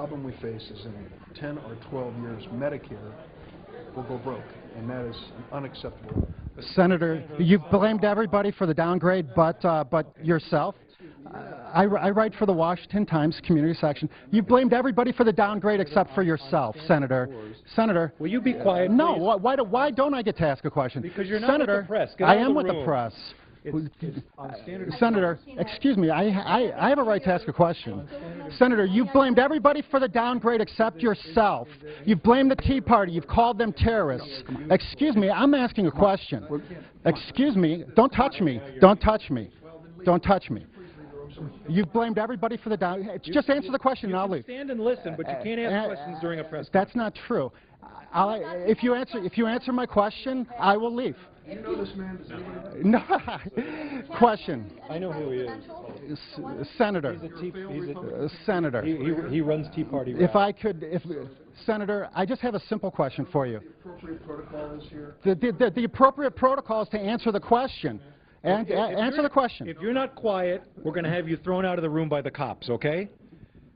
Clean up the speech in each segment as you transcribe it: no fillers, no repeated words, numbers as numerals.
problem we face is in 10 or 12 years, Medicare will go broke, and that is unacceptable. Senator, you've blamed everybody for the downgrade but yourself. I write for the Washington Times community section. You blamed everybody for the downgrade except for yourself, Senator. Senator. Will you be quiet, No, please? why don't I get to ask a question? Because you're not Senator, with the press. Get I out of am the with room. the press. Standard Senator, excuse me, I have a right to ask a question. Senator, you blamed everybody for the downgrade except yourself. You've blamed the Tea Party. You've called them terrorists. Excuse me, I'm asking a question. Excuse me, don't touch me. Don't touch me. Don't touch me. You've blamed everybody for the downgrade. Just answer the question and I'll leave. Stand and listen, but you can't ask questions during a press conference. That's not true. If you answer my question, I will leave. Do you know this man? No. Question. I know who he is. Senator. Senator. He runs Tea Party. If I could, Senator, I just have a simple question for you. The appropriate protocol is here. The appropriate protocol is to answer the question. And answer the question. If you're not quiet, we're going to have you thrown out of the room by the cops, okay?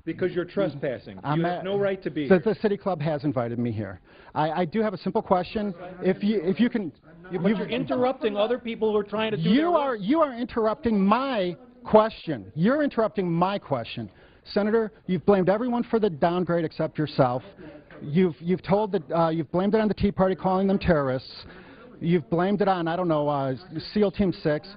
Because you're trespassing. You have no right to be here. The City Club has invited me here. I do have a simple question. If you can... But you're interrupting other people who are trying to do their work. You are interrupting my question. You're interrupting my question. Senator, you've blamed everyone for the downgrade except yourself. You've blamed it on the Tea Party, calling them terrorists. You've blamed it on, I don't know, SEAL Team 6.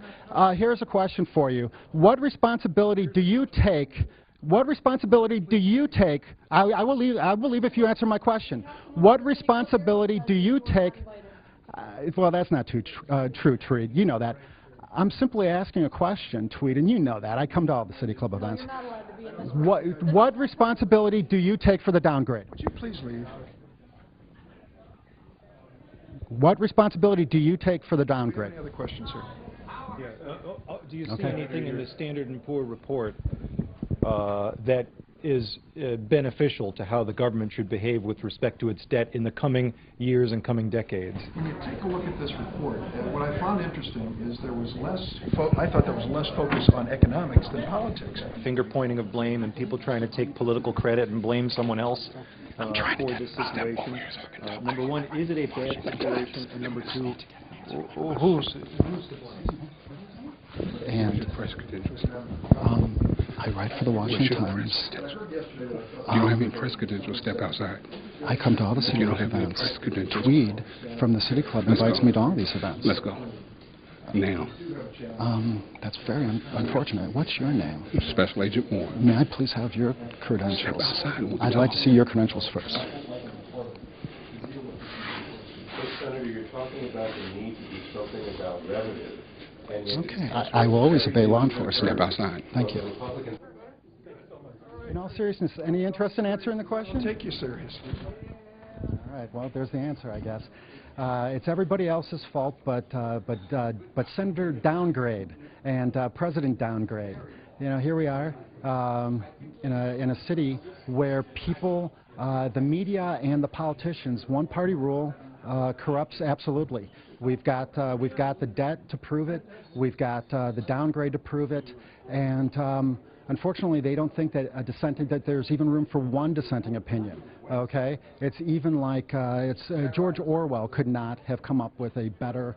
Here's a question for you. What responsibility do you take? What responsibility do you take? I will leave if you answer my question. What responsibility do you take? Well, that's not true, Tweed. You know that. I'm simply asking a question, Tweed, and you know that. I come to all the City Club events. You're not allowed to be in this. What responsibility do you take for the downgrade? Would you please leave? What responsibility do you take for the downgrade? Any other questions, sir? Yeah. Do you see Okay. anything in the Standard & Poor report that is beneficial to how the government should behave with respect to its debt in the coming years and coming decades? When you take a look at this report, what I found interesting is there was I thought there was less focus on economics than politics. Finger pointing of blame and people trying to take political credit and blame someone else for this situation. Number one, is it a bad situation? And number two, who's And I write for the Washington Times. You don't have any press credentials, step outside. I come to all the City You don't Club have any events. press credentials. Tweed from the City Club Let's invites go. me to all these events. Let's go. Now. That's very unfortunate. What's your name? Special Agent Warren. May I please have your credentials? Step outside and we'll I'd talk. like to see your credentials first. Senator, you're talking about the need to do something about revenue. Okay. I will always obey law enforcement. Step outside. Thank you. In all seriousness, any interest in answering the question? Take you serious. All right. Well, there's the answer, I guess. It's everybody else's fault, but Senator downgrade and President downgrade. You know, here we are in a city where people, the media and the politicians, one-party rule corrupts absolutely. We've got the debt to prove it. We've got the downgrade to prove it, and unfortunately, they don't think that there's even room for one dissenting opinion. Okay, it's even like George Orwell could not have come up with a better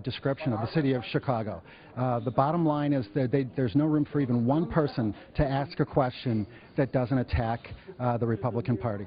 description of the city of Chicago. The bottom line is that there's no room for even one person to ask a question that doesn't attack the Republican Party.